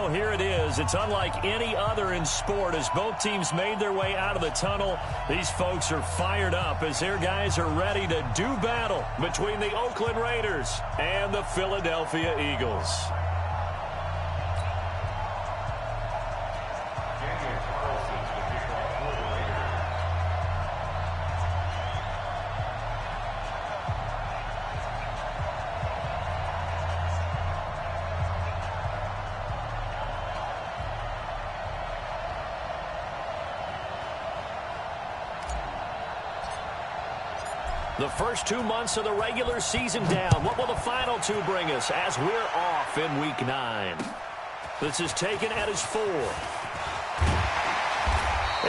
Well, here it is. It's unlike any other in sport. As both teams made their way out of the tunnel, these folks are fired up as their guys are ready to do battle between the Oakland Raiders and the Philadelphia Eagles. The first 2 months of the regular season down. What will the final two bring us as we're off in Week 9? This is taken at his 4.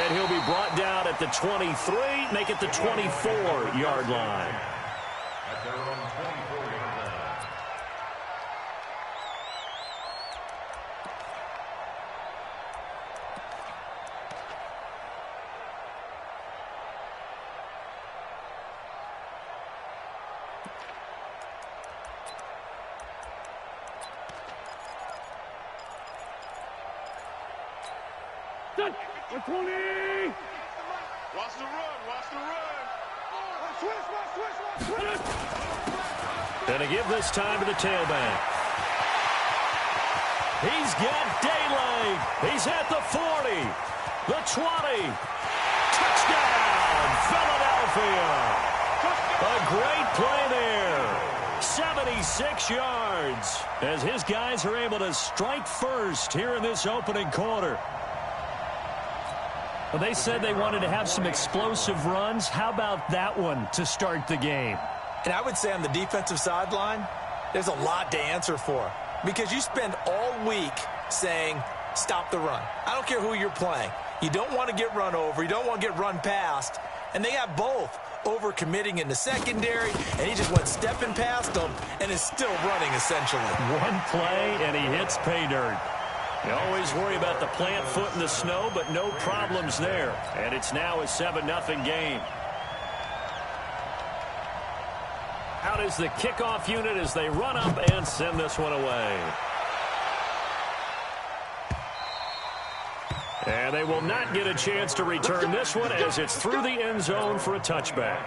And he'll be brought down at the 23, make it the 24-yard line. At their own 24-yard line. The 20! Watch the run, watch the run. Switch. Going to give this time to the tailback. He's got daylight. He's at the 40, the 20. Touchdown, Philadelphia. A great play there. 76 yards as his guys are able to strike first here in this opening quarter. Well, they said they wanted to have some explosive runs. How about that one to start the game? And I would say on the defensive sideline, there's a lot to answer for. Because you spend all week saying, stop the run. I don't care who you're playing. You don't want to get run over. You don't want to get run past. And they got both. Over-committing in the secondary, and he just went stepping past them and is still running, essentially. One play, and he hits pay dirt. You always worry about the plant foot in the snow, but no problems there. And it's now a 7-0 game. Out is the kickoff unit as they run up and send this one away. And they will not get a chance to return this one as it's through the end zone for a touchback.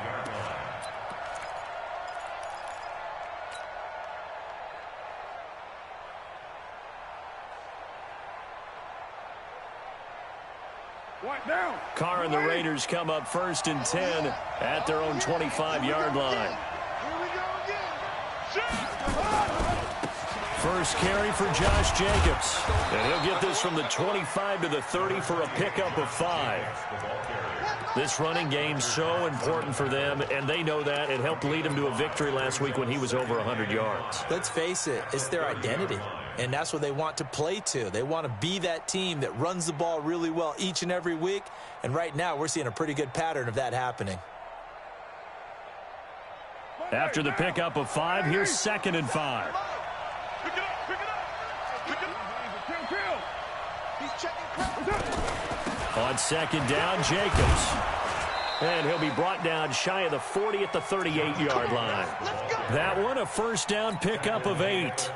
Carr and the Raiders come up 1st and 10 at their own 25-yard line. First carry for Josh Jacobs. And he'll get this from the 25 to the 30 for a pickup of 5. This running game's so important for them, and they know that. It helped lead them to a victory last week when he was over 100 yards. Let's face it, it's their identity. And that's what they want to play to. They want to be that team that runs the ball really well each and every week. And right now, we're seeing a pretty good pattern of that happening. After the pickup of 5, here's 2nd and 5. On 2nd down, Jacobs. And he'll be brought down shy of the 40 at the 38-yard line. That one, a 1st down pickup of 8.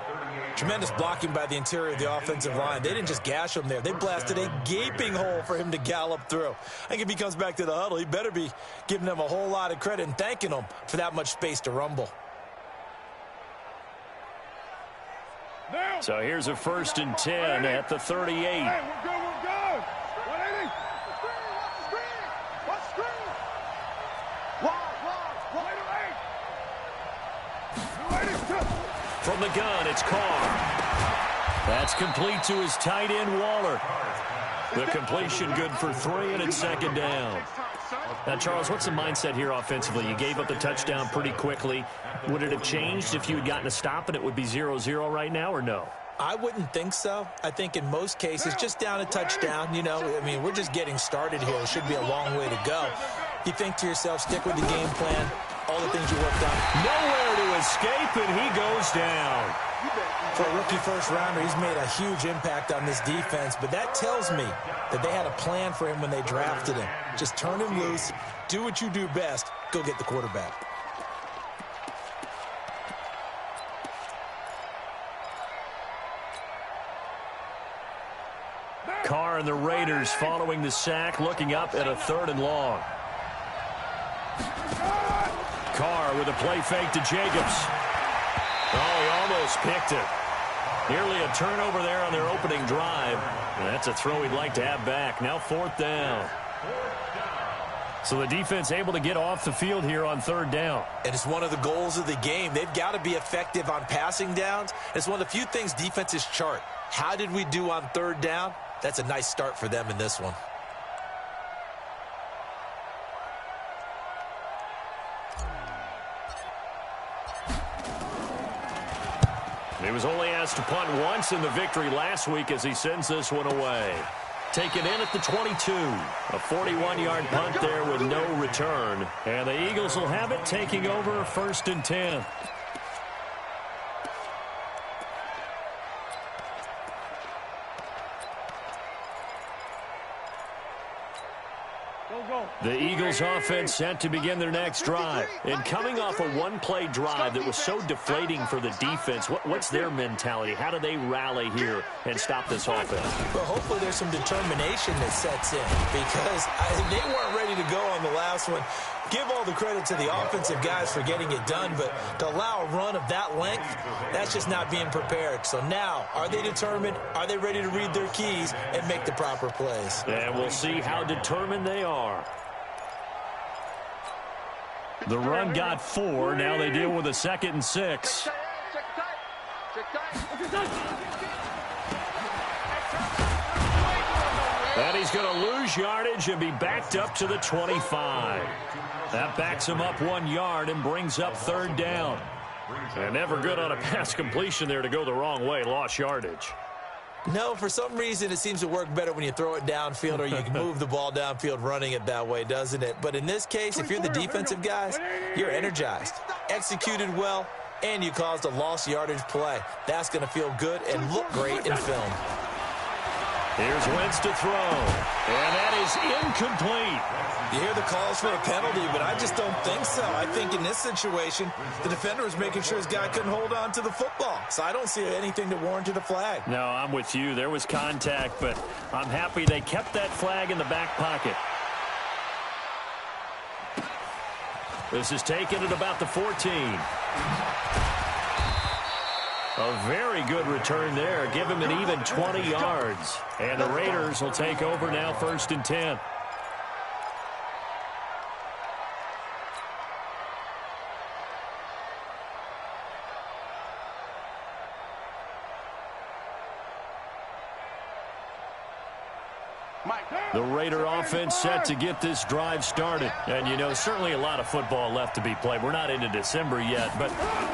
Tremendous blocking by the interior of the offensive line. They didn't just gash him there. They blasted a gaping hole for him to gallop through. I think if he comes back to the huddle, he better be giving them a whole lot of credit and thanking them for that much space to rumble. So here's a 1st and 10 at the 38. Hey, we're good, we're good. 180. Watch the screen. From the gun, it's Carr. That's complete to his tight end, Waller. The completion good for 3, and it's 2nd down. Now, Charles, what's the mindset here offensively? You gave up the touchdown pretty quickly. Would it have changed if you had gotten a stop and it would be 0-0 right now, or no? I wouldn't think so. I think in most cases, just down a touchdown, you know, I mean, we're just getting started here. It should be a long way to go. You think to yourself, stick with the game plan, all the things you worked on. Nowhere to escape, and he goes down. For a rookie first-rounder, he's made a huge impact on this defense, but that tells me that they had a plan for him when they drafted him. Just turn him loose, do what you do best, go get the quarterback. Carr and the Raiders following the sack, looking up at a 3rd and long. Carr with a play fake to Jacobs. Oh, he almost picked it. Nearly a turnover there on their opening drive. And that's a throw he'd like to have back. Now 4th down. So the defense able to get off the field here on 3rd down. And it's one of the goals of the game. They've got to be effective on passing downs. It's one of the few things defenses chart. How did we do on 3rd down? That's a nice start for them in this one. He was only asked to punt once in the victory last week as he sends this one away. Taken in at the 22. A 41-yard punt there with no return. And the Eagles will have it, taking over 1st and 10. The Eagles offense set to begin their next drive. And coming off a one-play drive that was so deflating for the defense, what's their mentality? How do they rally here and stop this offense? Well, hopefully there's some determination that sets in because they weren't ready to go on the last one. Give all the credit to the offensive guys for getting it done, but to allow a run of that length, that's just not being prepared. So now, are they determined? Are they ready to read their keys and make the proper plays? And we'll see how determined they are. The run got 4. Now they deal with a 2nd and 6. And he's going to lose yardage and be backed up to the 25. That backs him up 1 yard and brings up 3rd down. And never good on a pass completion there to go the wrong way. Lost yardage. No, for some reason it seems to work better when you throw it downfield or you can move the ball downfield running it that way, doesn't it? But in this case, if you're the defensive guys, you're energized, executed well, and you caused a lost yardage play. That's going to feel good and look great in film. Here's Wentz to throw, and that is incomplete. You hear the calls for a penalty, but I just don't think so. I think in this situation, the defender was making sure his guy couldn't hold on to the football. So I don't see anything that warranted a flag. No, I'm with you. There was contact, but I'm happy they kept that flag in the back pocket. This is taken at about the 14. A very good return there. Give him an even 20 yards. And the Raiders will take over now 1st and 10. The Raider offense set to get this drive started. And, you know, certainly a lot of football left to be played. We're not into December yet, but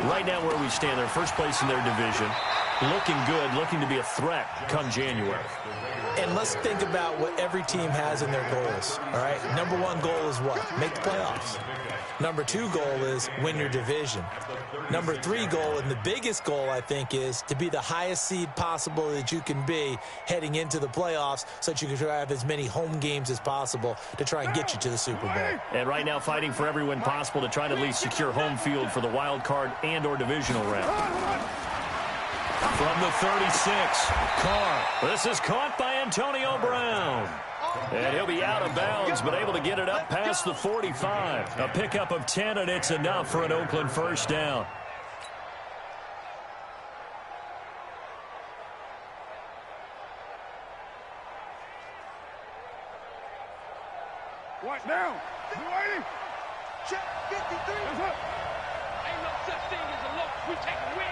right now where we stand, they're first place in their division. Looking good, looking to be a threat come January. And let's think about what every team has in their goals, all right? Number 1 goal is what? Make the playoffs. Number 2 goal is win your division. Number 3 goal, and the biggest goal, I think, is to be the highest seed possible that you can be heading into the playoffs so that you can try to have as many home games as possible to try and get you to the Super Bowl. And right now fighting for every win possible to try to at least secure home field for the wild card and or divisional round. From the 36, Carr. This is caught by Antonio Brown. And he'll be out of bounds, but able to get it up past the 45. A pickup of 10, and it's enough for an Oakland first down. Watch now. You ready? Check 53. Ain't no such thing as a look. We take a win.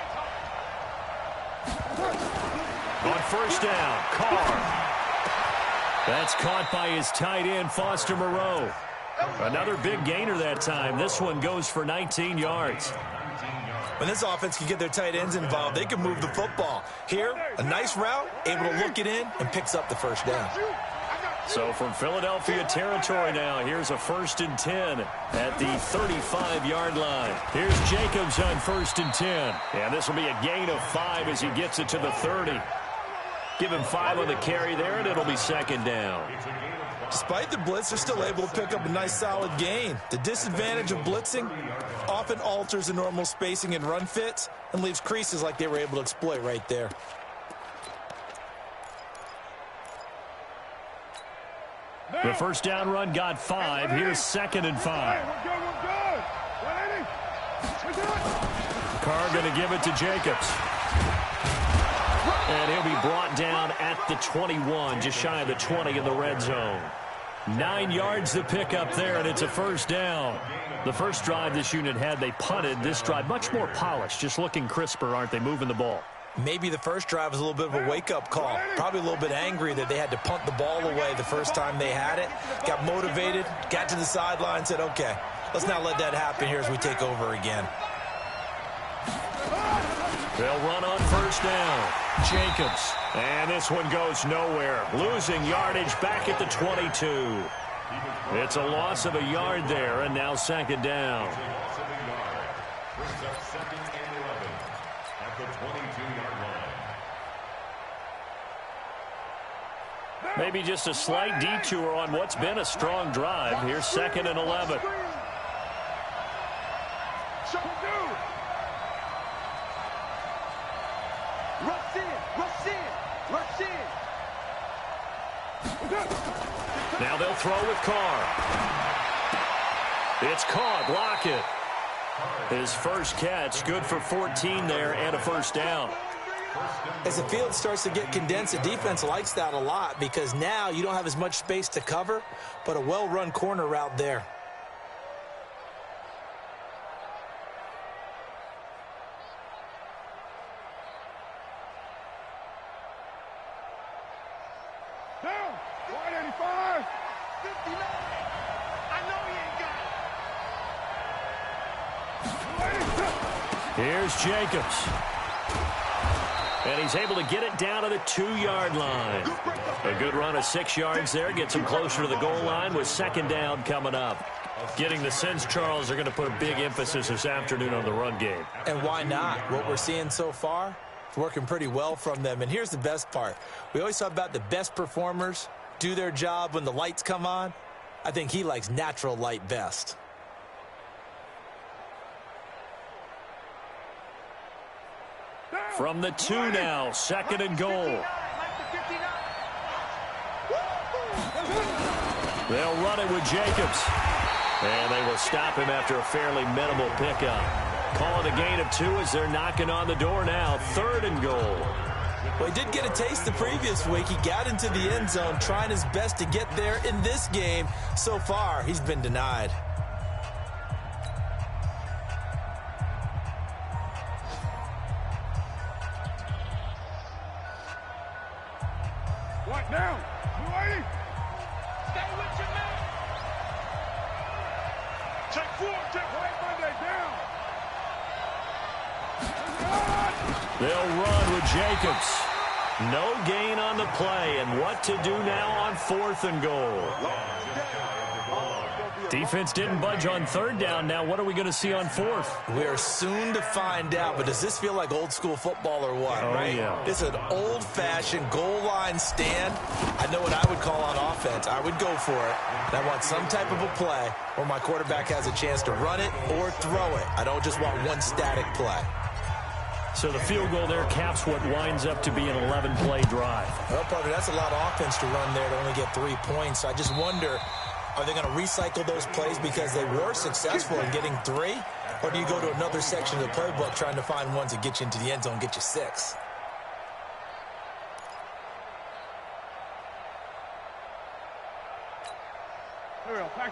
On first down, Carr. That's caught by his tight end, Foster Moreau. Another big gainer that time. This one goes for 19 yards. When this offense can get their tight ends involved, they can move the football. Here, a nice route, able to look it in, and picks up the first down. So from Philadelphia territory now, here's a 1st and 10 at the 35-yard line. Here's Jacobs on 1st and 10. And this will be a gain of 5 as he gets it to the 30. Give him 5 on the carry there, and it'll be 2nd down. Despite the blitz, they're still able to pick up a nice solid gain. The disadvantage of blitzing often alters the normal spacing and run fits and leaves creases like they were able to exploit right there. The first down run got 5. Here's 2nd and 5. Carr going to give it to Jacobs. And he'll be brought down at the 21, just shy of the 20 in the red zone. 9 yards to pick up there, and it's a first down. The first drive this unit had, they punted. This drive, much more polished, just looking crisper, aren't they, moving the ball? Maybe the first drive was a little bit of a wake-up call. Probably a little bit angry that they had to punt the ball away the first time they had it. Got motivated, got to the sideline, said, okay, let's not let that happen here as we take over again. They'll run on first down. Jacobs. And this one goes nowhere. Losing yardage back at the 22. It's a loss of a yard there, and now 2nd down. Maybe just a slight detour on what's been a strong drive. Here's 2nd and 11. Now they'll throw with Carr. It's caught. Lockett. His first catch, good for 14 there and a first down. As the field starts to get condensed, the defense likes that a lot because now you don't have as much space to cover, but a well-run corner route there. Down, 185, 59. I know he ain't got it. Here's Jacobs. And he's able to get it down to the 2-yard line. A good run of 6 yards there. Gets him closer to the goal line with 2nd down coming up. Getting the sense, Charles, are going to put a big emphasis this afternoon on the run game. And why not? What we're seeing so far, it's working pretty well from them. And here's the best part. We always talk about the best performers do their job when the lights come on. I think he likes natural light best. From the 2 now, 2nd and goal. They'll run it with Jacobs. And they will stop him after a fairly minimal pickup. Call it a gain of 2 as they're knocking on the door now. 3rd and goal. Well, he did get a taste the previous week. He got into the end zone trying his best to get there in this game. So far, he's been denied. What now? 280. Stay with your man. Check 4, check right Monday down. They'll run with Jacobs. No gain on the play, and what to do now on 4th and goal. Defense didn't budge on 3rd down. Now what are we going to see on 4th? We are soon to find out, but does this feel like old school football or what? Oh, right? yeah. It's an old-fashioned goal line stand. I know what I would call on offense. I would go for it. And I want some type of a play where my quarterback has a chance to run it or throw it. I don't just want one static play. So the field goal there caps what winds up to be an 11-play drive. Well, partner, that's a lot of offense to run there to only get 3 points. I just wonder, are they going to recycle those plays because they were successful in getting 3? Or do you go to another section of the playbook trying to find ones that get you into the end zone and get you 6?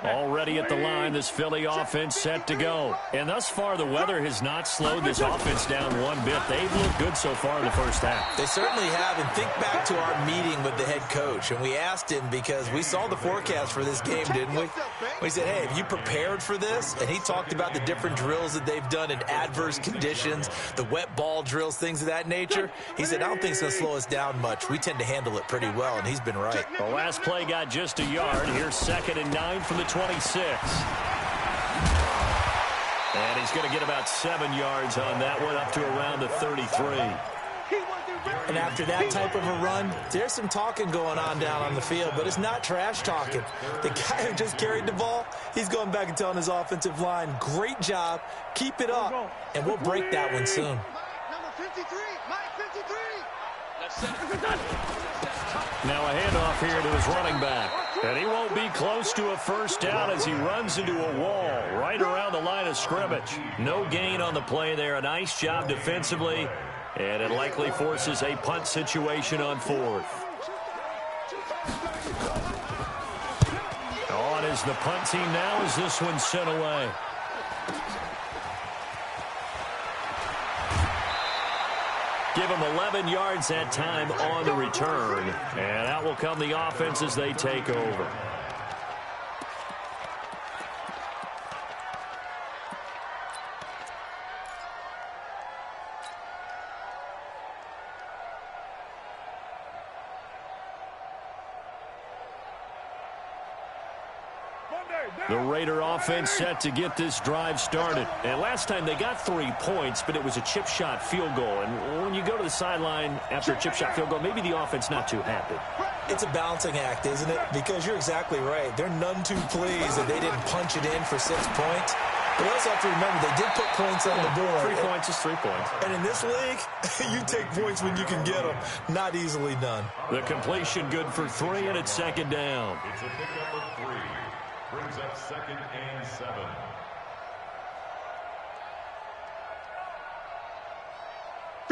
Already at the line, this Philly offense set to go. And thus far, the weather has not slowed this offense down one bit. They've looked good so far in the first half. They certainly have. And think back to our meeting with the head coach. And we asked him because we saw the forecast for this game, didn't we? We said, hey, have you prepared for this? And he talked about the different drills that they've done in adverse conditions, the wet ball drills, things of that nature. He said, I don't think it's going to slow us down much. We tend to handle it pretty well, and he's been right. The last play got just a yard. Here's 2nd and 9 from the 26. And he's going to get about 7 yards on that one, up to around the 33. And after that type of a run, there's some talking going on down on the field, but it's not trash talking. The guy who just carried the ball, he's going back and telling his offensive line, great job, keep it up, and we'll break that one soon. Number 53, Mike 53. Now a handoff here to his running back. And he won't be close to a first down as he runs into a wall right around the line of scrimmage. No gain on the play there. A nice job defensively, and it likely forces a punt situation on fourth. On is the punt team now as this one's sent away. Give them 11 yards that time on the return. And out will come the offense as they take over. The Raider offense set to get this drive started. And last time they got 3 points, but it was a chip shot field goal. And when you go to the sideline after a chip shot field goal, maybe the offense not too happy. It's a balancing act, isn't it? Because you're exactly right. They're none too pleased that they didn't punch it in for 6 points. But we also have to remember they did put points on the board. 3 points is 3 points. And in this league, you take points when you can get them. Not easily done. The completion good for 3, and it's second down. It's a pickup of 3. Brings up 2nd and 7.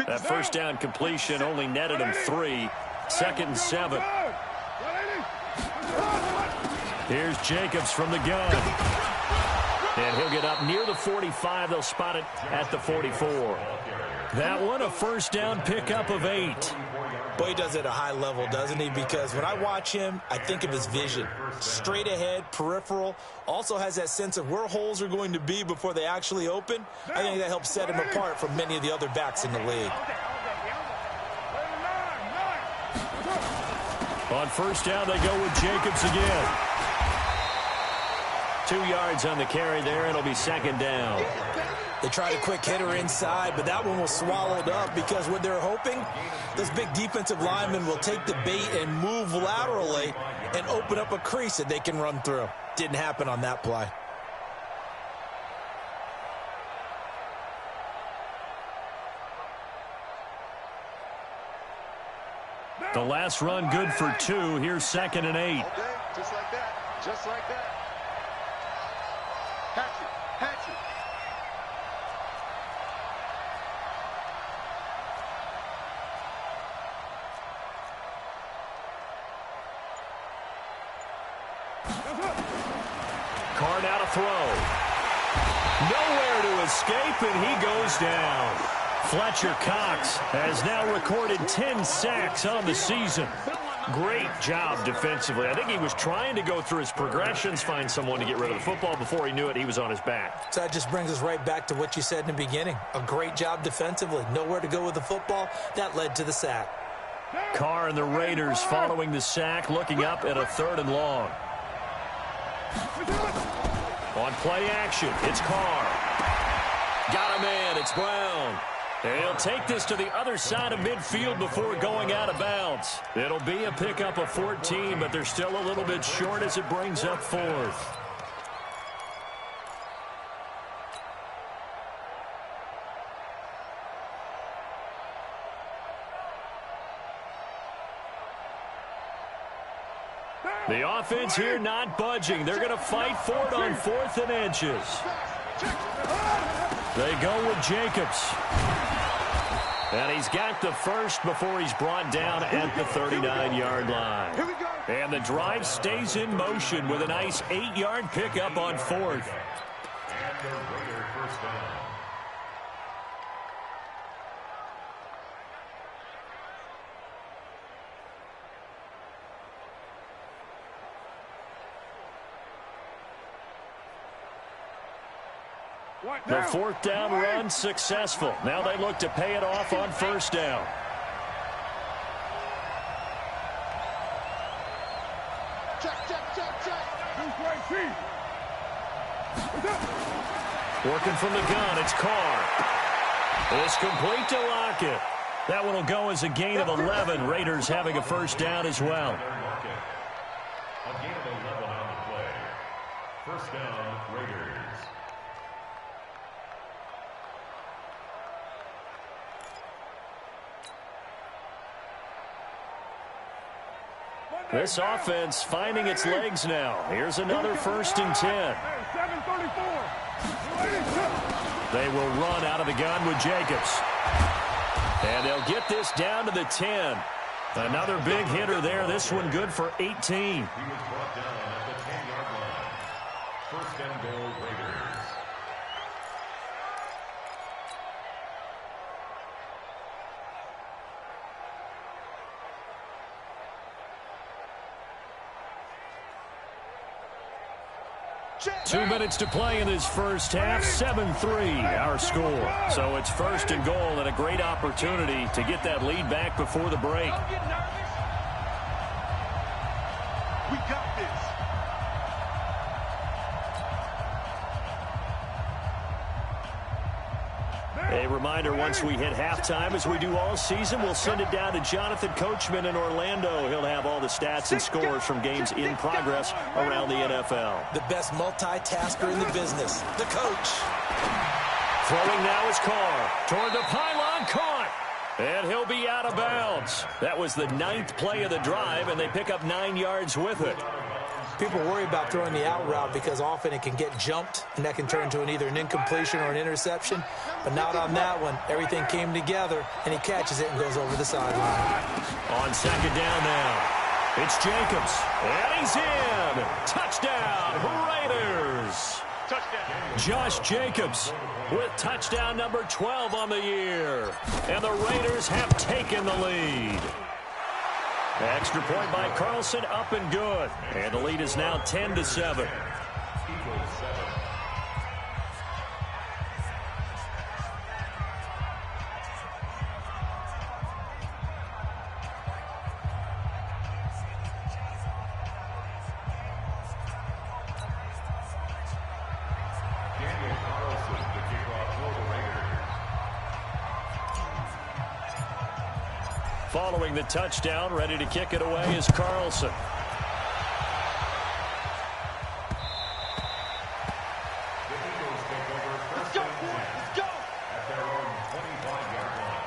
That first down completion only netted him 3. 2nd and 7. Here's Jacobs from the gun. And he'll get up near the 45. They'll spot it at the 44. That one a first down pickup of 8. Boy, he does it at a high level, doesn't he? Because when I watch him, I think of his vision. Straight ahead, peripheral. Also has that sense of where holes are going to be before they actually open. I think that helps set him apart from many of the other backs in the league. On first down, they go with Jacobs again. 2 yards on the carry there. It'll be second down. They tried a quick hitter inside, but that one was swallowed up because what they're hoping, those big defensive linemen will take the bait and move laterally and open up a crease that they can run through. Didn't happen on that play. The last run good for 2. Here's 2nd and 8. Okay, just like that. Just like that. Hatchet. Carr now to throw. Nowhere to escape, and he goes down. Fletcher Cox has now recorded 10 sacks on the season. Great job defensively. I think he was trying to go through his progressions, find someone to get rid of the football. Before he knew it, he was on his back. So that just brings us right back to what you said in the beginning. A great job defensively. Nowhere to go with the football. That led to the sack. Carr and the Raiders following the sack, looking up at a 3rd and long. On play action, it's Carr. Got a man, it's Brown. And he'll take this to the other side of midfield before going out of bounds. It'll be a pickup of 14, but they're still a little bit short as it brings up 4th. The offense here not budging. They're going to fight for it on 4th and inches. They go with Jacobs. And he's got the first before he's brought down at the 39-yard line. And the drive stays in motion with a nice 8-yard pickup on 4th. And the Raider first down. The 4th down run successful. Now they look to pay it off on first down. Working from the gun, it's Carr. It's complete to Lockett. That one will go as a gain of 11. Raiders having a first down as well. A gain of 11 on the play. First down, Raiders. This offense finding its legs now. Here's another 1st and 10. 7:34. They will run out of the gun with Jacobs. And they'll get this down to the 10. Another big hitter there. This one good for 18. He was brought down at the 10-yard line. 1st and goal, Raiders. Two minutes to play in this first half. 7-3 our score. So it's 1st and goal and a great opportunity to get that lead back before the break. Don't get nervous. We got this. A reminder, once we hit halftime, as we do all season, we'll send it down to Jonathan Coachman in Orlando. He'll have all the stats and scores from games in progress around the NFL. The best multitasker in the business, the coach. Throwing now is Carr toward the pylon, caught. And he'll be out of bounds. That was the 9th play of the drive, and they pick up 9 yards with it. People worry about throwing the out route because often it can get jumped, and that can turn into either an incompletion or an interception. But not on that one. Everything came together, and he catches it and goes over the sideline. On 2nd down now, it's Jacobs. And he's in. Touchdown, Raiders. Touchdown. Josh Jacobs with touchdown number 12 on the year. And the Raiders have taken the lead. Extra point by Carlson, up and good. And the lead is now 10-7. Eagles 7. Daniel Carlson, the kickoff for the Raiders. Following the touchdown, ready to kick it away is Carlson. The Eagles take over Let's 1st go, and 10 boys. Let's go. at their own 25-yard line.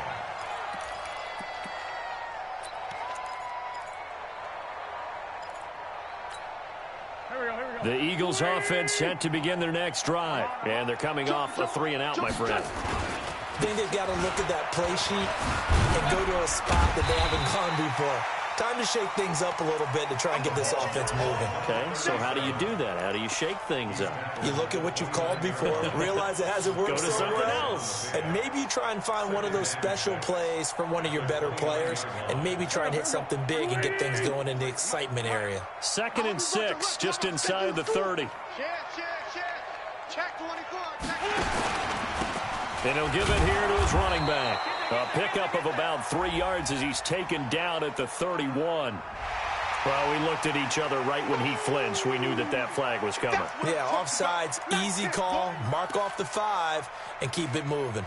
Here we go. The Eagles offense set to begin their next drive. And they're coming off a 3-and-out, my friend. I think they've got to look at that play sheet and go to a spot that they haven't gone before. Time to shake things up a little bit to try and get this offense moving. Okay, so how do you do that? How do you shake things up? You look at what you've called before, realize it hasn't worked Go to so something well, else. and maybe you try and find one of those special plays from one of your better players, and maybe try and hit something big and get things going in the excitement area. 2nd and 6, just inside the 30. Check 24. And he'll give it here to his running back. A pickup of about 3 yards as he's taken down at the 31. Well, we looked at each other right when he flinched. We knew that that flag was coming. Yeah, offsides, easy call, mark off the 5, and keep it moving.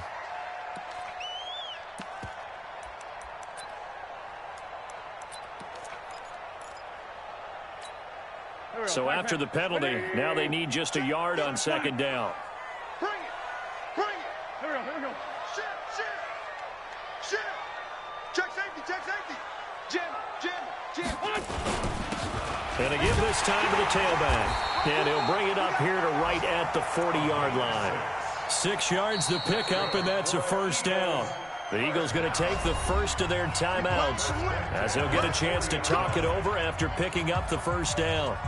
So after the penalty, now they need just a yard on 2nd down. Bring it. Bring it. Here we go. Shift. Check safety. Jam. And they give this time to the tailback. And he'll bring it up here to right at the 40-yard line. 6 yards to pick up, and that's a 1st down. The Eagles going to take the first of their timeouts as they'll get a chance to talk it over after picking up the 1st down.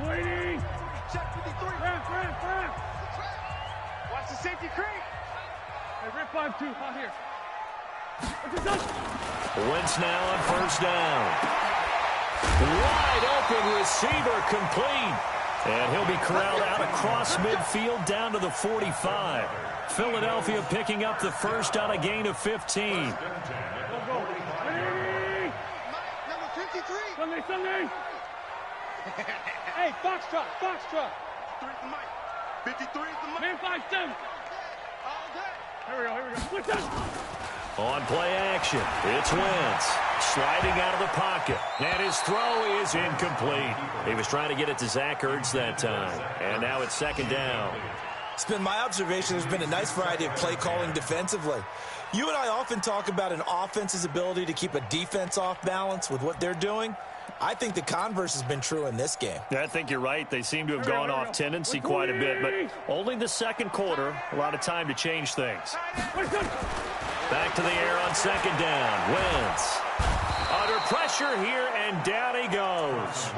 Waiting. Check 53. Ref. Watch the safety creep. Hey, rip 5-2 out here. What's it done? Wentz now on 1st down. Wide open receiver complete. And he'll be corralled out across midfield down to the 45. Philadelphia picking up the first on a gain of 15. Let's go. Ready. Number 53. Sunday. Hey, Foxtrot. 3 is the mic. 53 is the mic. Man 5-7. All day. Here we go. What's that? On play action, it's Wentz. Sliding out of the pocket. And his throw is incomplete. He was trying to get it to Zach Ertz that time. And now it's second down. It's been my observation there's been a nice variety of play calling defensively. You and I often talk about an offense's ability to keep a defense off balance with what they're doing. I think the converse has been true in this game. I think you're right. They seem to have gone off tendency quite a bit, but only the second quarter. A lot of time to change things. Back to the air on second down. Wentz. Under pressure here, and down he goes.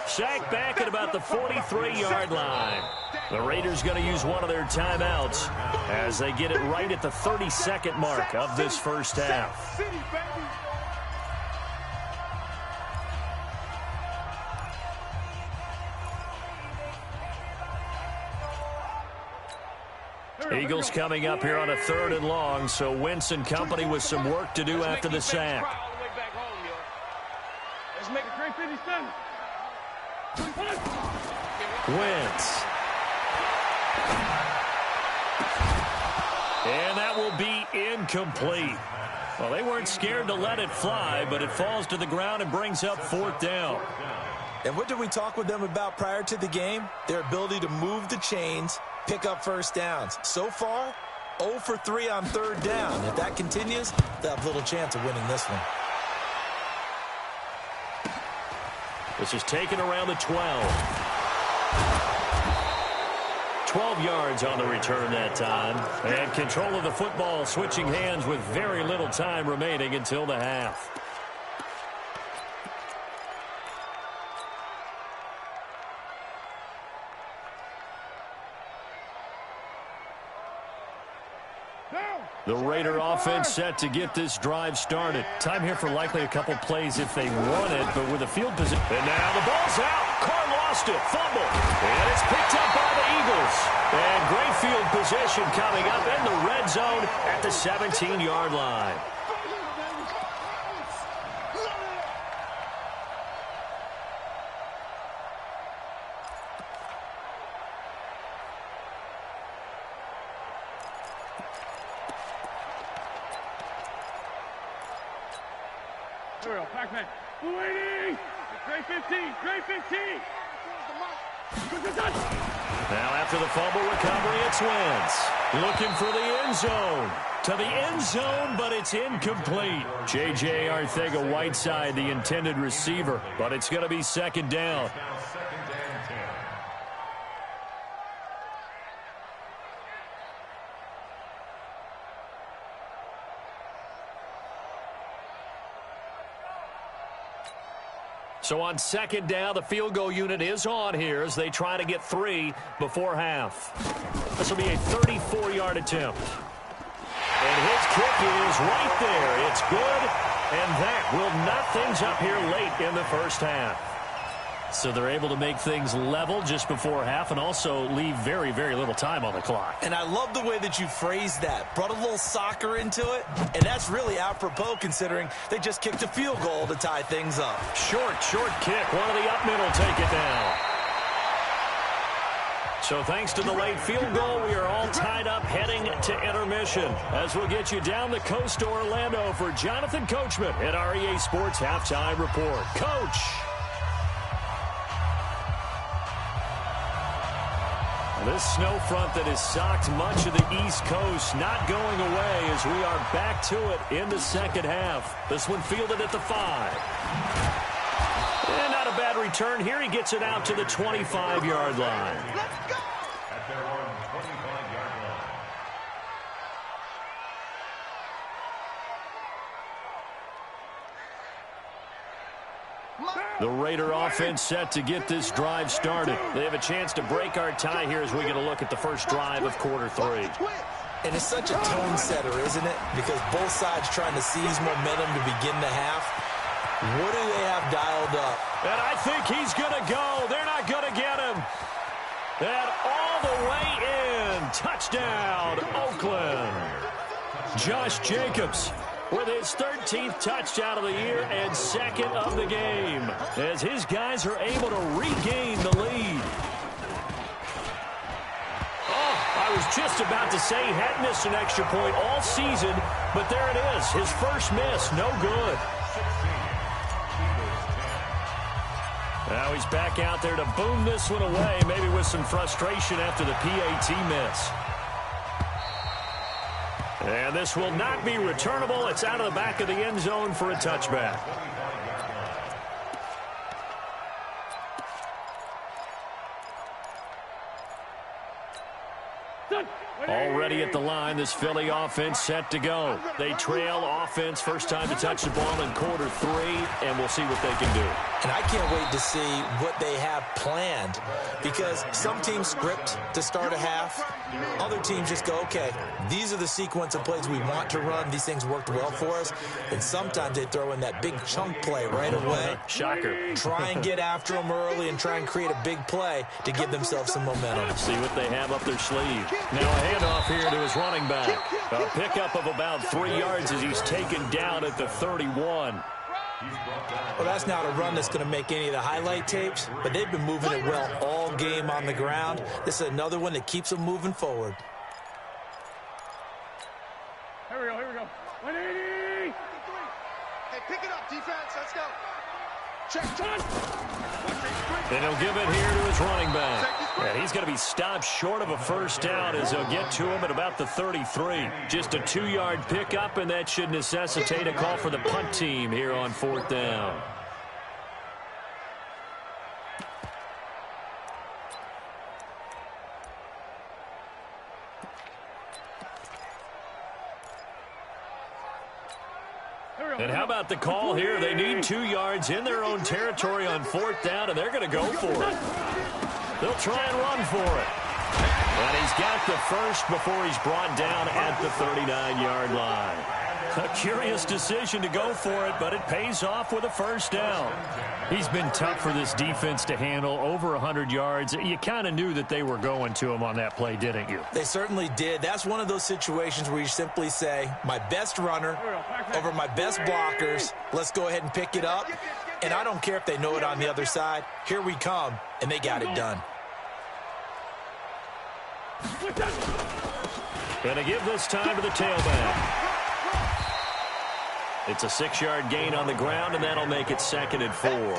Sacked back at about the 43-yard line. The Raiders going to use one of their timeouts as they get it right at the 32nd mark of this first half. Eagles coming up here on a 3rd and long, so Wentz and company with some work to do after the sack. Let's make it 357. Wentz. And that will be incomplete. Well, they weren't scared to let it fly, but it falls to the ground and brings up 4th down. And what did we talk with them about prior to the game? Their ability to move the chains, pick up first downs. So far, 0 for 3 on 3rd down. If that continues, they'll have little chance of winning this one. This is taken around the 12. 12 yards on the return that time. And control of the football switching hands with very little time remaining until the half. The Raider offense set to get this drive started. Time here for likely a couple plays if they want it, but with a field position. And now the ball's out. Carr lost it. Fumble. And it's picked up by the Eagles. And great field position coming up in the red zone at the 17-yard line. Pac-Man. 280. Great 15. Great 15. Now after the fumble recovery, it's Wentz. Looking for the end zone. To the end zone, but it's incomplete. J.J. Arcega-Whiteside, the intended receiver, but it's going to be second down. So on second down, the field goal unit is on here as they try to get 3 before half. This will be a 34-yard attempt. And his kick is right there. It's good, and that will knot things up here late in the first half. So they're able to make things level just before half and also leave very, very little time on the clock. And I love the way that you phrased that. Brought a little soccer into it, and that's really apropos considering they just kicked a field goal to tie things up. Short kick. One of the up middle take it down. So thanks to the late field goal, we are all tied up heading to intermission. As we'll get you down the coast to Orlando for Jonathan Coachman at our EA Sports Halftime Report. Coach. This snow front that has socked much of the East Coast not going away as we are back to it in the second half. This one fielded at the 5. And not a bad return here. He gets it out to the 25-yard line. At their own 25-yard line. The Raider offense set to get this drive started. They have a chance to break our tie here as we get a look at the first drive of quarter 3. And it's such a tone setter, isn't it? Because both sides trying to seize momentum to begin the half. What do they have dialed up? And I think he's going to go. They're not going to get him. And all the way in. Touchdown, Oakland. Josh Jacobs with his 13th touchdown of the year and second of the game as his guys are able to regain the lead. Oh, I was just about to say he hadn't missed an extra point all season, but there it is. His first miss, no good. Now he's back out there to boom this one away, maybe with some frustration after the PAT miss. And this will not be returnable. It's out of the back of the end zone for a touchback. Already at the line, this Philly offense set to go. They trail offense, first time to touch the ball in quarter 3, and we'll see what they can do. And I can't wait to see what they have planned, because some teams script to start a half. Other teams just go, okay, these are the sequence of plays we want to run. These things worked well for us. And sometimes they throw in that big chunk play right away. Shocker. Try and get after them early and try and create a big play to give themselves some momentum. See what they have up their sleeve. Now a handoff here to his running back. A pickup of about 3 yards as he's taken down at the 31. Well, that's not a run that's going to make any of the highlight tapes, but they've been moving it well all game on the ground. This is another one that keeps them moving forward. Here we go. 180! Hey, pick it up, defense. Let's go. Check. And he'll give it here to his running back. And he's going to be stopped short of a first down as they'll get to him at about the 33. Just a 2-yard pickup, and that should necessitate a call for the punt team here on 4th down. And how about the call here? They need 2 yards in their own territory on 4th down, and they're going to go for it. They'll try and run for it. And he's got the first before he's brought down at the 39-yard line. A curious decision to go for it, but it pays off with a first down. He's been tough for this defense to handle, over 100 yards. You kind of knew that they were going to him on that play, didn't you? They certainly did. That's one of those situations where you simply say, my best runner over my best blockers, let's go ahead and pick it up. And I don't care if they know it on the other side. Here we come, and they got it done. Gonna give this time to the tailback. It's a 6-yard gain on the ground, and that'll make it 2nd and 4.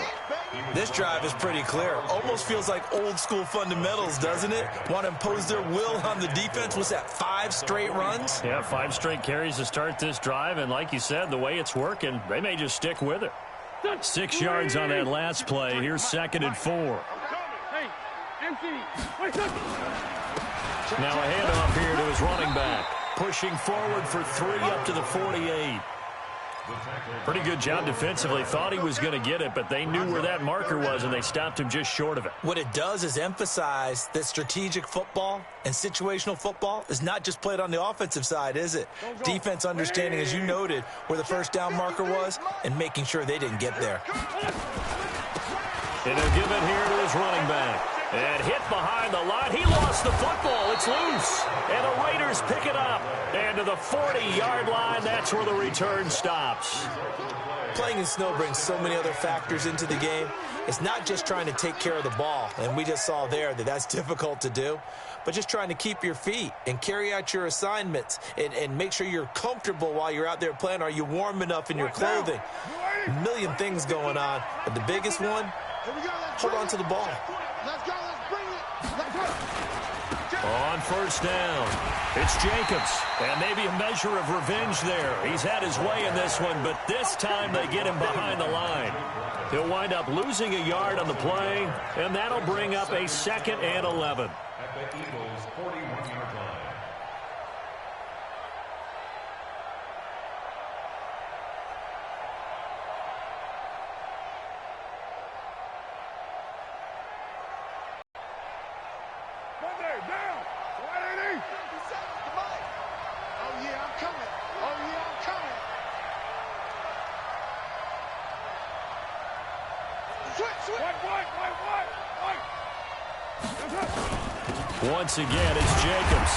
This drive is pretty clear. Almost feels like old school fundamentals, doesn't it? Want to impose their will on the defense. Was that 5 straight runs? Yeah, 5 straight carries to start this drive, and like you said, the way it's working, they may just stick with it. 6 yards on that last play. Here's 2nd and 4. Hey, empty. Now a handoff here to his running back. Pushing forward for 3 up to the 48. Pretty good job defensively. Thought he was going to get it, but they knew where that marker was, and they stopped him just short of it. What it does is emphasize that strategic football and situational football is not just played on the offensive side, is it? Defense understanding, as you noted, where the first down marker was and making sure they didn't get there. And they'll give it here to his running back. And hit behind the line. He lost the football. It's loose. And the Raiders pick it up. And to the 40-yard line, that's where the return stops. Playing in snow brings so many other factors into the game. It's not just trying to take care of the ball, and we just saw there that that's difficult to do, but just trying to keep your feet and carry out your assignments and make sure you're comfortable while you're out there playing. Are you warm enough in your clothing? A million things going on, but the biggest one, hold on to the ball. Let's go. Let's bring it. Let's go. On first down, it's Jacobs, and maybe a measure of revenge there. He's had his way in this one, but this time they get him behind the line. He'll wind up losing a yard on the play, and that'll bring up a 2nd and 11. At the Eagles' 41-yard line. Once again, it's Jacobs.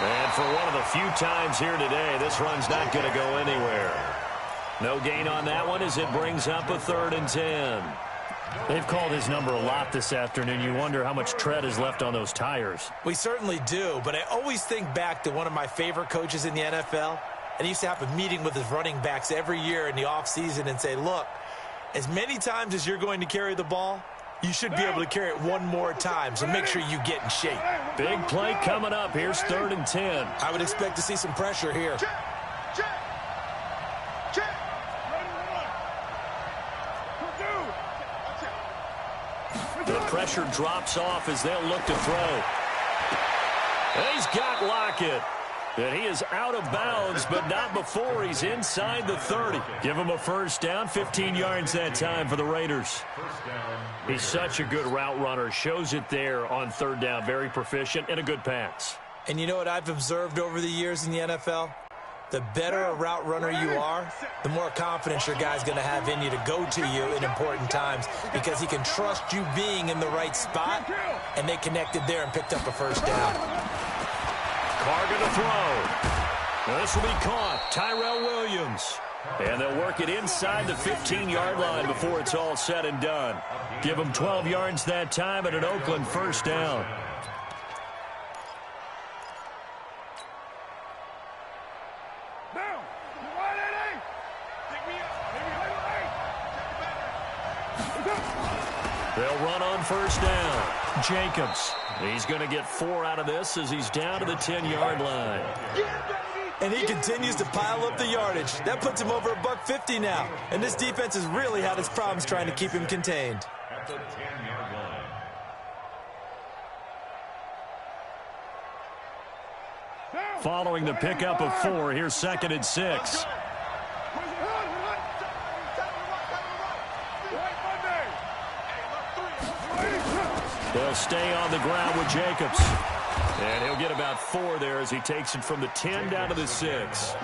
And for one of the few times here today, this run's not going to go anywhere. No gain on that one as it brings up a 3rd and 10. They've called his number a lot this afternoon. You wonder how much tread is left on those tires. We certainly do, but I always think back to one of my favorite coaches in the NFL. And he used to have a meeting with his running backs every year in the offseason and say, look, as many times as you're going to carry the ball, You should be able to carry it one more time, so make sure you get in shape. Big play coming up. Here's 3rd and 10. I would expect to see some pressure here. The pressure drops off as they'll look to throw. And he's got Lockett. And he is out of bounds, but not before he's inside the 30. Give him a first down, 15 yards that time for the Raiders. He's such a good route runner. Shows it there on 3rd down. Very proficient and a good pass. And you know what I've observed over the years in the NFL? The better a route runner you are, the more confidence your guy's going to have in you to go to you in important times because he can trust you being in the right spot, and they connected there and picked up a first down. Carr going to throw. This will be caught. Tyrell Williams. And they'll work it inside the 15-yard line before it's all said and done. Give them 12 yards that time and an Oakland first down. They'll run on first down. Jacobs. He's going to get 4 out of this as he's down to the 10-yard line. And he continues to pile up the yardage. That puts him over $150 now. And this defense has really had its problems trying to keep him contained. At the 10-yard line. Following the pickup of 4, here's 2nd and 6. They'll stay on the ground with Jacobs. And he'll get about 4 there as he takes it from the 10 down to the 6.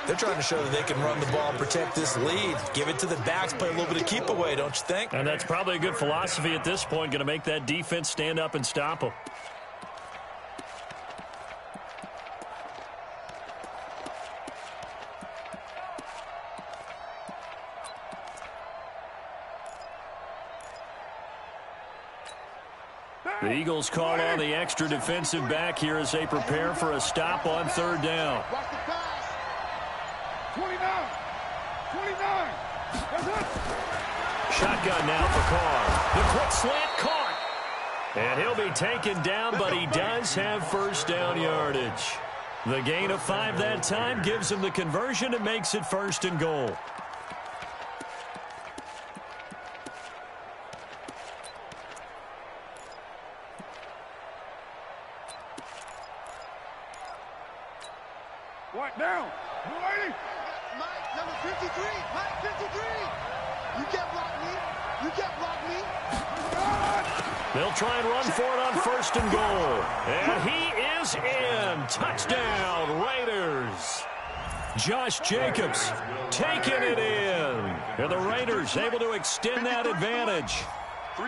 They're trying to show that they can run the ball and protect this lead. Give it to the backs, play a little bit of keep away, don't you think? And that's probably a good philosophy at this point, going to make that defense stand up and stop them. The Eagles call on the extra defensive back here as they prepare for a stop on 3rd down. Watch the pass. 29. Shotgun now for Carr. The quick slant caught. And he'll be taken down, but he does have first down yardage. The gain of 5 that time gives him the conversion and makes it 1st and goal. What now? Ready? Mike, number 53. Mike, 53. You can't block me. You can't block me. They'll try and run for it on 1st and goal. And he is in. Touchdown, Raiders. Josh Jacobs taking it in. And the Raiders able to extend that advantage.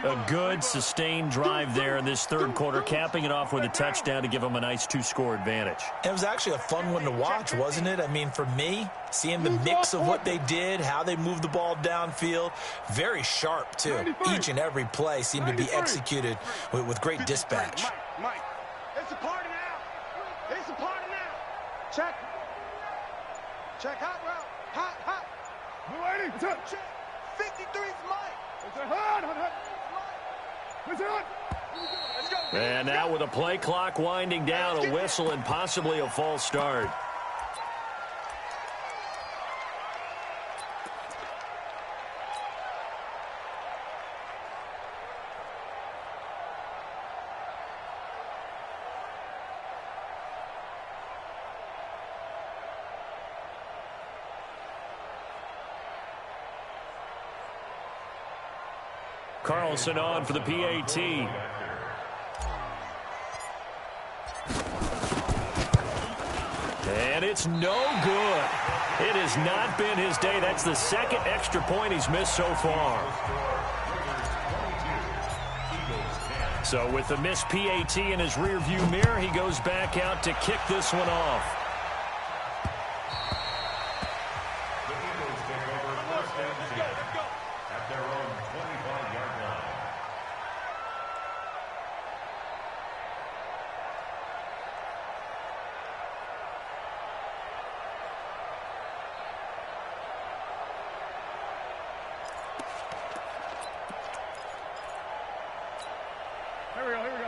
A good, sustained drive there in this 3rd quarter, capping it off with a touchdown to give them a nice 2-score advantage. It was actually a fun one to watch, wasn't it? I mean, for me, seeing the mix of what they did, how they moved the ball downfield, very sharp, too. Each and every play seemed to be executed with great dispatch. Mike. It's a party now. It's a party now. Check. Check hot route. Hot. Ready? Check. 53's Mike. It's a hard. And now with a play clock winding down, a whistle and possibly a false start. Carlson on for the PAT. And it's no good. It has not been his day. That's the 2nd extra point he's missed so far. So with the missed PAT in his rearview mirror, he goes back out to kick this one off.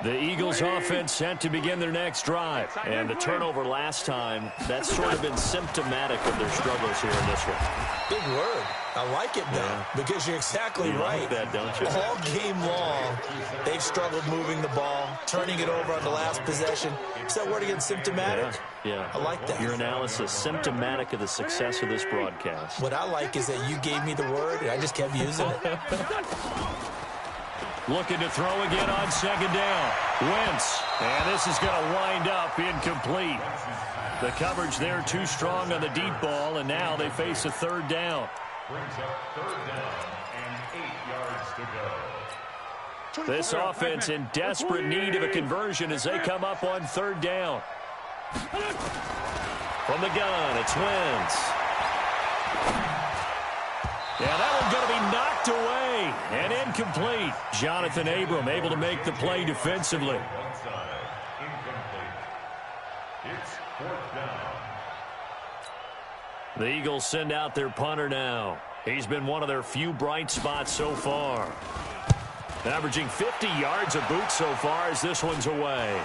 The Eagles offense set to begin their next drive. And the turnover last time, that's sort of been symptomatic of their struggles here in this one. Big word. I like it, though, because you're exactly right. Like that, don't you? All game long, they've struggled moving the ball, turning it over on the last possession. Is that word again, symptomatic? Yeah. I like that. Your analysis, symptomatic of the success of this broadcast. What I like is that you gave me the word, and I just kept using it. Looking to throw again on second down. Wentz. And this is going to wind up incomplete. The coverage there too strong on the deep ball, and now they face a third down. Brings up third down and 8 yards to go. This offense in desperate need of a conversion as they come up on third down. From the gun, it's Wentz. Yeah, that one's going to be knocked away and incomplete. Jonathan Abram able to make the play defensively. Onside, incomplete. It's fourth down. The Eagles send out their punter now. He's been one of their few bright spots so far. Averaging 50 yards a boot so far as this one's away.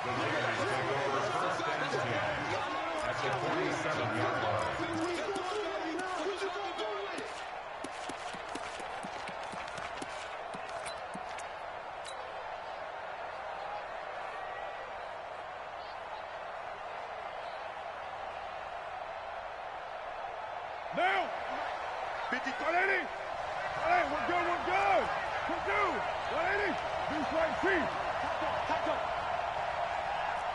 The Raiders take over first and 10 at the 47-yard line. Now! 50, 180! Hey, we're good, we're good! We're good! 180! Deuce right feet! Tack up!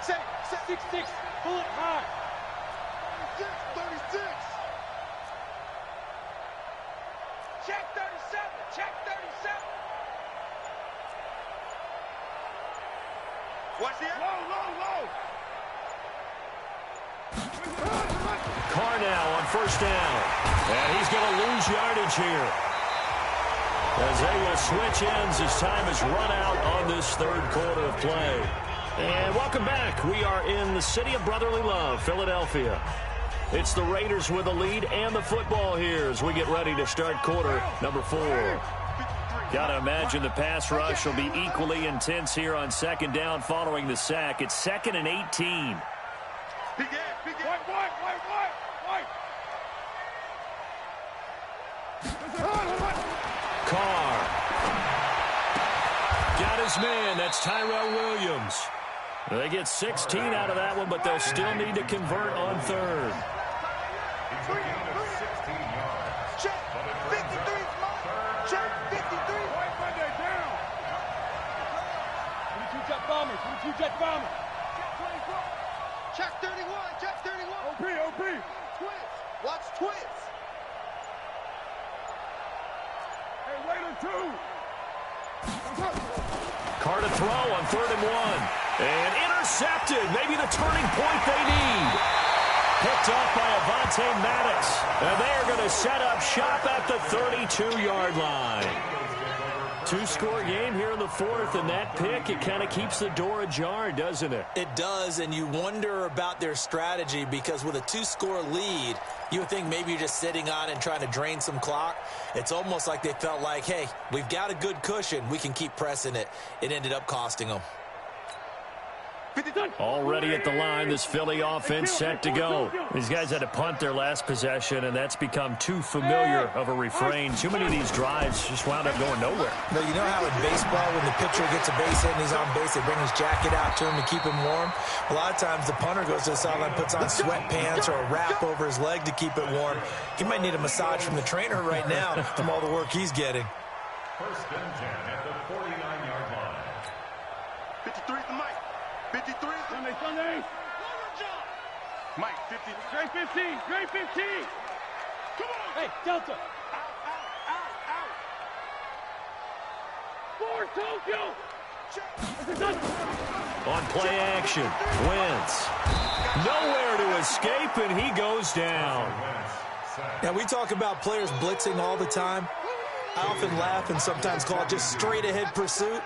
Set! 6-6! Pull it high! 36! Check 37! Check 37! Watch the low, low, low! Carr now on first down. And he's going to lose yardage here. As they will switch ends as time has run out on this third quarter of play. And welcome back. We are in the city of brotherly love, Philadelphia. It's the Raiders with the lead and the football here as we get ready to start quarter number 4. Got to imagine the pass rush will be equally intense here on second down following the sack. It's 2nd and 18. Carr. Got his man. That's Tyrell Williams. They get 16 out of that one, but they'll still need to convert on third. It's a gain of 16 yards. Check! 53! Check! 53! Right Monday down! 22 jet bombers! 22 jet bombers! Check 31! Check 31! OP! OP! Twins! Watch twins! Hey, Raider 2! Carr to throw on 3rd and 1. And intercepted. Maybe the turning point they need. Picked off by Avonte Maddox. And they are going to set up shop at the 32-yard line. 2-score game here in the 4th, and that pick, it kind of keeps the door ajar, doesn't it? It does, and you wonder about their strategy because with a 2-score lead, you would think maybe you're just sitting on and trying to drain some clock. It's almost like they felt like, hey, we've got a good cushion. We can keep pressing it. It ended up costing them. Already at the line, this Philly offense set to go. These guys had to punt their last possession, and that's become too familiar of a refrain. Too many of these drives just wound up going nowhere. But you know how in baseball, when the pitcher gets a base hit and he's on base, they bring his jacket out to him to keep him warm? A lot of times the punter goes to the sideline, puts on sweatpants or a wrap over his leg to keep it warm. He might need a massage from the trainer right now from all the work he's getting. First and 10 at the 49-yard line. 53 to Mike. 53. Sunday. Mike, 50. Great 15. Great 15. Come on. Hey, Delta. Out. Tokyo. On play action, Wentz. Nowhere to escape, and he goes down. Now, we talk about players blitzing all the time. I often laugh and sometimes call it just straight-ahead pursuit.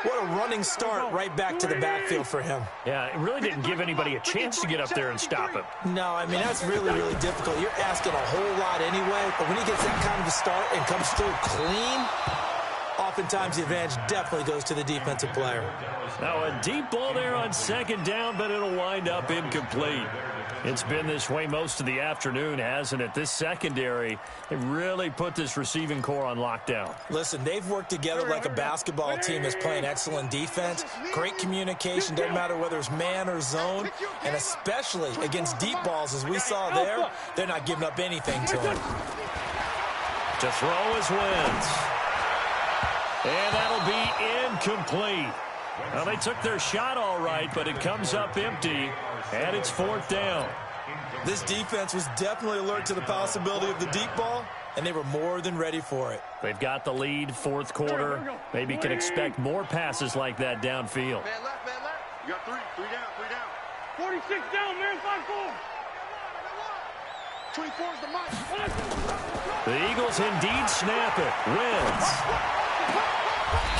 What a running start right back to the backfield for him. Yeah, it really didn't give anybody a chance to get up there and stop him. No, I mean, that's really, really difficult. You're asking a whole lot anyway, but when he gets that kind of a start and comes through clean, oftentimes the advantage definitely goes to the defensive player. Now a deep ball there on second down, but it'll wind up incomplete. It's been this way most of the afternoon, hasn't it? This secondary, they really put this receiving core on lockdown. Listen, they've worked together like a basketball team that's playing excellent defense. Great communication, doesn't matter whether it's man or zone, and especially against deep balls, as we saw there, they're not giving up anything to him. To throw is Wentz. And that'll be incomplete. Well, they took their shot all right, but it comes up empty, and it's fourth down. This defense was definitely alert to the possibility of the deep ball, and they were more than ready for it. They've got the lead, fourth quarter. Maybe can expect more passes like that downfield. Man left, man left. You got three down. 46 down, man, 5-4. 24 is the mic. The Eagles indeed snap it. Wins.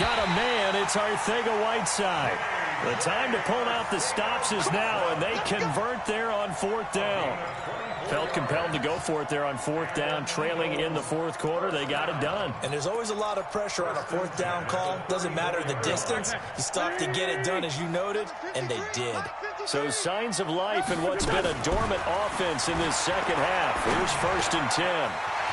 Got a man. It's Arcega-Whiteside. The time to pull out the stops is now, and they convert there on fourth down. Felt compelled to go for it there on fourth down, trailing in the fourth quarter. They got it done. And there's always a lot of pressure on a fourth down call. Doesn't matter the distance. You stop to get it done, as you noted, and they did. So signs of life in what's been a dormant offense in this second half. Here's 1st and 10.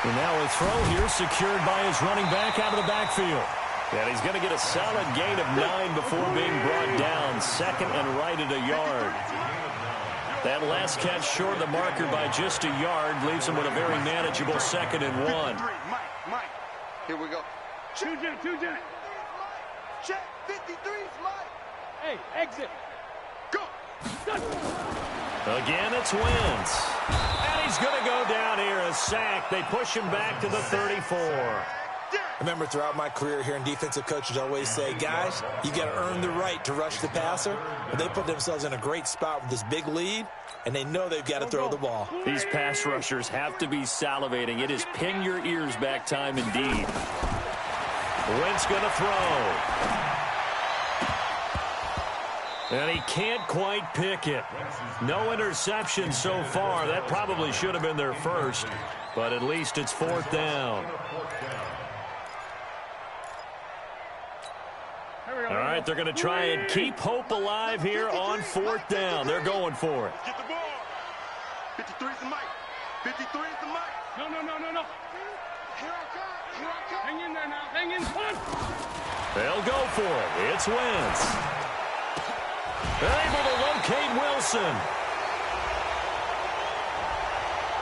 And now a throw here secured by his running back out of the backfield. And he's going to get a solid gain of 9 before being brought down. Second and right at a yard. That last catch short of the marker by just a yard leaves him with a very manageable 2nd and 1. Mike. Here we go. Two Janet. Check. 53's Mike. Hey, exit. Go. Again, it's Wentz. And he's going to go down here, a sack. They push him back to the 34. Remember, throughout my career here in defensive coaches always say, guys, you got to earn the right to rush the passer. But they put themselves in a great spot with this big lead, and they know they've got to throw the ball. These pass rushers have to be salivating. It is pin your ears back time indeed. Wentz going to throw. And he can't quite pick it. No interception so far. That probably should have been their first, but at least it's fourth down. All right, they're going to try and keep hope alive here on fourth down. They're going for it. Get the ball. 53's the mic. 53's the mic. No. Here I come. Hang in there now. Hang in. Punt. They'll go for it. It's Wentz. They're able to locate Wilson.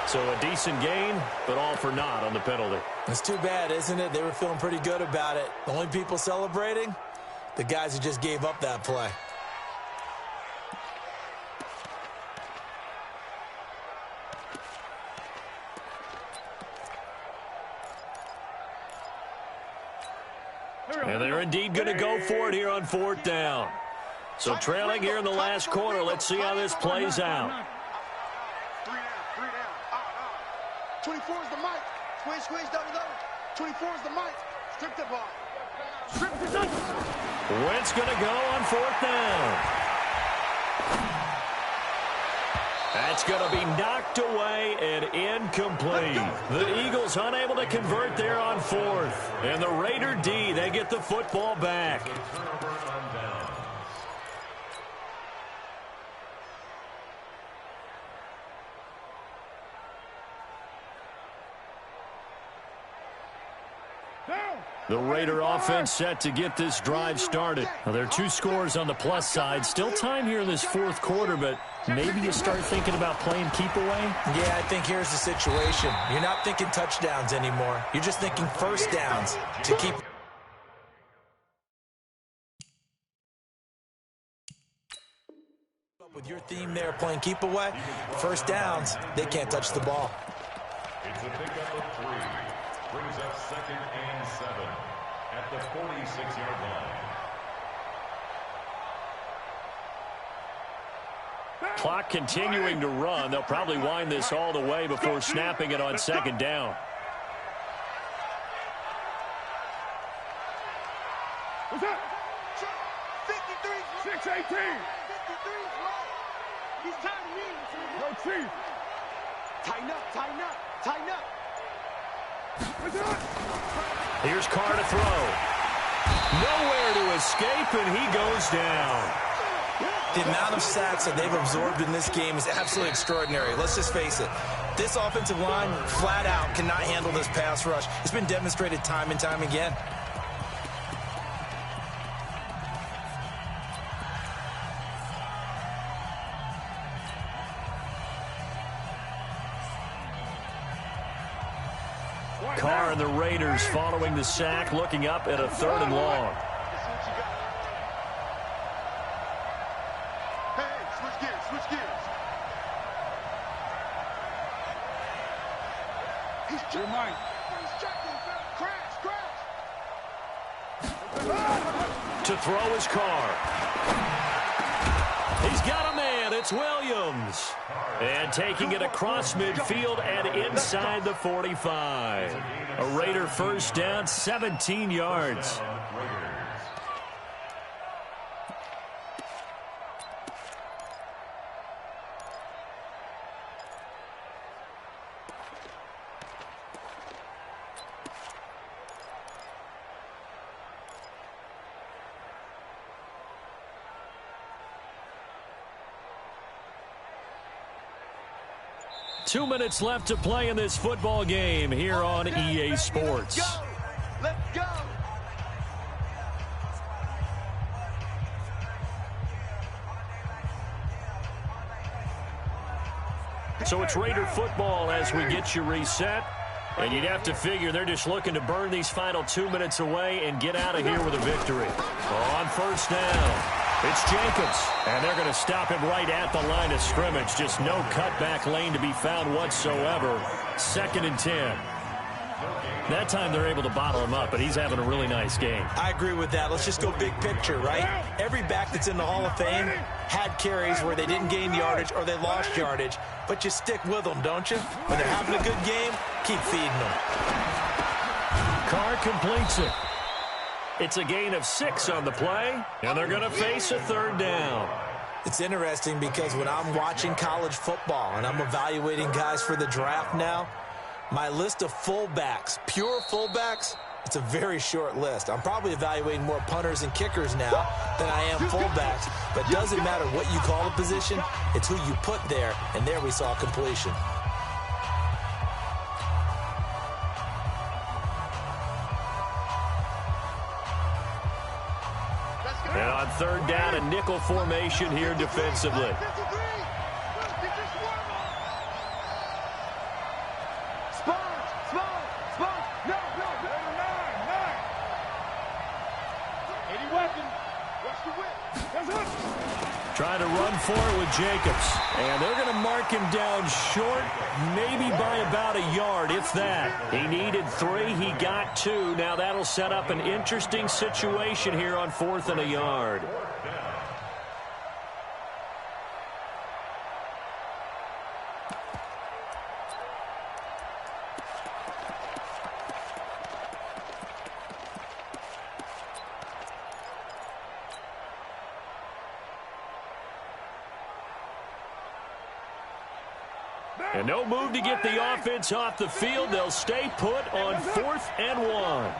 So a decent gain, but all for naught on the penalty. It's too bad, isn't it? They were feeling pretty good about it. The only people celebrating, the guys who just gave up that play. And they're indeed going to go for it here on fourth down. So trailing here in the last quarter, let's see how this plays out. 3 down. 24 is the mic. Squeeze, double. 24 is the mic. Strip the ball. Wentz going to go on fourth down. That's going to be knocked away and incomplete. The Eagles unable to convert there on fourth. And the Raider D, they get the football back. The Raider offense set to get this drive started. Now, there are 2 scores on the plus side. Still time here in this fourth quarter, but maybe you start thinking about playing keep away? Yeah, I think here's the situation. You're not thinking touchdowns anymore. You're just thinking first downs to keep. With your theme there, playing keep away, first downs, they can't touch the ball. It's a pickup of 3. Brings up 2nd and 7 at the 46-yard line. Clock continuing to run. They'll probably wind this all the way before snapping it on second down. What's up? 53's 6-18. 53's right. He's tired of me. No, Chief. Tighten up. What's up? Here's Carr to throw. Nowhere to escape, and he goes down. The amount of sacks that they've absorbed in this game is absolutely extraordinary. Let's just face it. This offensive line, flat out, cannot handle this pass rush. It's been demonstrated time and time again. Carr and the Raiders following the sack, looking up at a 3rd and long. Switch gears. Your mind. To throw his Carr. He's got a man. It's Williams. And taking it across midfield and inside the 45. A Raider first down, 17 yards. Two minutes left to play in this football game here on EA Sports. Let's go. So it's Raider football as we get you reset. And you'd have to figure they're just looking to burn these final 2 minutes away and get out of here with a victory. On first down, it's Jacobs. And they're going to stop him right at the line of scrimmage. Just no cutback lane to be found whatsoever. 2nd and 10. That time they're able to bottle him up, but he's having a really nice game. I agree with that. Let's just go big picture, right? Every back that's in the Hall of Fame had carries where they didn't gain yardage or they lost yardage, but you stick with them, don't you? When they're having a good game, keep feeding them. Carr completes it. It's a gain of 6 on the play, and they're going to face a 3rd down. It's interesting because when I'm watching college football and I'm evaluating guys for the draft now, my list of fullbacks, pure fullbacks, it's a very short list. I'm probably evaluating more punters and kickers now than I am fullbacks. But it doesn't matter what you call the position, it's who you put there, and there we saw completion. And on 3rd down, a nickel formation here defensively. Trying to run for it with Jacobs. And they're going to mark him down short, maybe by about a yard, if that. He needed 3. He got 2. Now that'll set up an interesting situation here on 4th and a yard. And no move to get the offense off the field. They'll stay put on 4th and 1.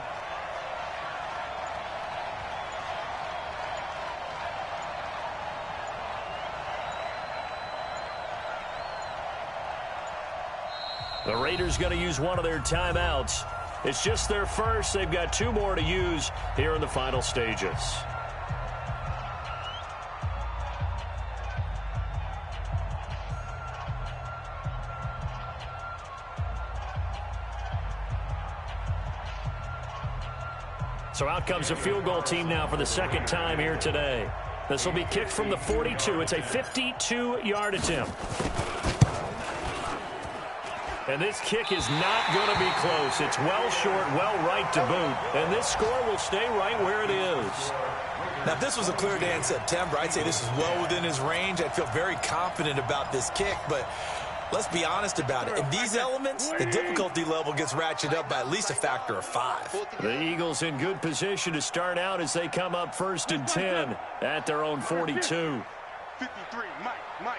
The Raiders going to use one of their timeouts. It's just their first. They've got 2 more to use here in the final stages. So out comes a field goal team now for the 2nd time here today. This will be kicked from the 42. It's a 52-yard attempt. And this kick is not going to be close. It's well short, well right to boot. And this score will stay right where it is. Now, if this was a clear day in September, I'd say this is well within his range. I'd feel very confident about this kick, but let's be honest about it. In these elements, the difficulty level gets ratcheted up by at least a factor of 5. The Eagles in good position to start out as they come up 1st and 10 at their own 42. 53, Mike.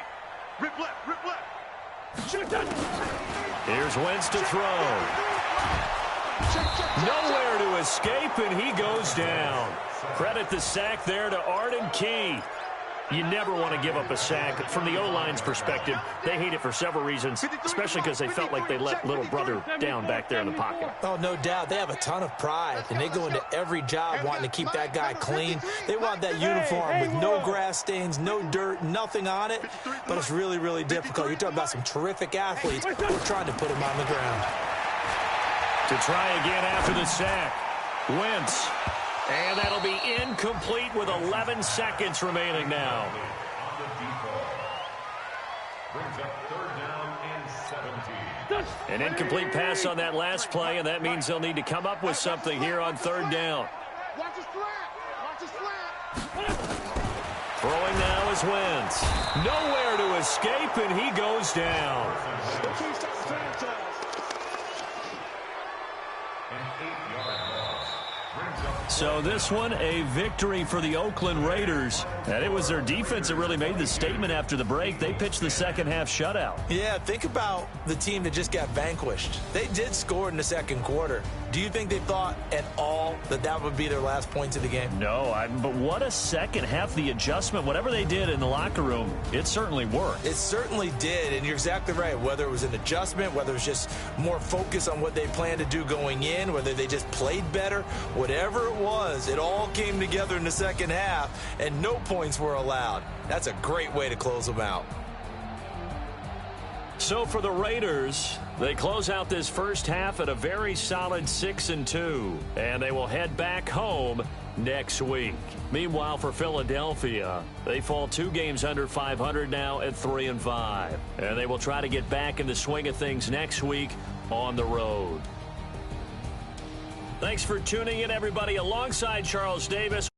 Rip left. Here's Wentz to throw. Nowhere to escape, and he goes down. Credit the sack there to Arden Key. You never want to give up a sack. From the O-line's perspective, they hate it for several reasons, especially because they felt like they let little brother down back there in the pocket. Oh, no doubt. They have a ton of pride, and they go into every job wanting to keep that guy clean. They want that uniform with no grass stains, no dirt, nothing on it, but it's really, really difficult. You're talking about some terrific athletes. We're trying to put him on the ground. To try again after the sack. Wentz. And that'll be incomplete with 11 seconds remaining now. Brings up third down and 17. An incomplete pass on that last play, and that means they'll need to come up with something here on third down. Watch his flat. Watch his flat. Throwing now is Wentz. Nowhere to escape, and he goes down. So this one, a victory for the Oakland Raiders. And it was their defense that really made the statement after the break. They pitched the second half shutout. Yeah, think about the team that just got vanquished. They did score in the second quarter. Do you think they thought at all that that would be their last points of the game? No, but what a second half. The adjustment, whatever they did in the locker room, it certainly worked. It certainly did, and you're exactly right. Whether it was an adjustment, whether it was just more focus on what they planned to do going in, whether they just played better, whatever it was, it all came together in the second half, and no points were allowed. That's a great way to close them out. So for the Raiders, they close out this first half at a very solid 6-2, and they will head back home next week. Meanwhile, for Philadelphia, they fall 2 games under 500 now at 3-5, and they will try to get back in the swing of things next week on the road. Thanks for tuning in, everybody. Alongside Charles Davis.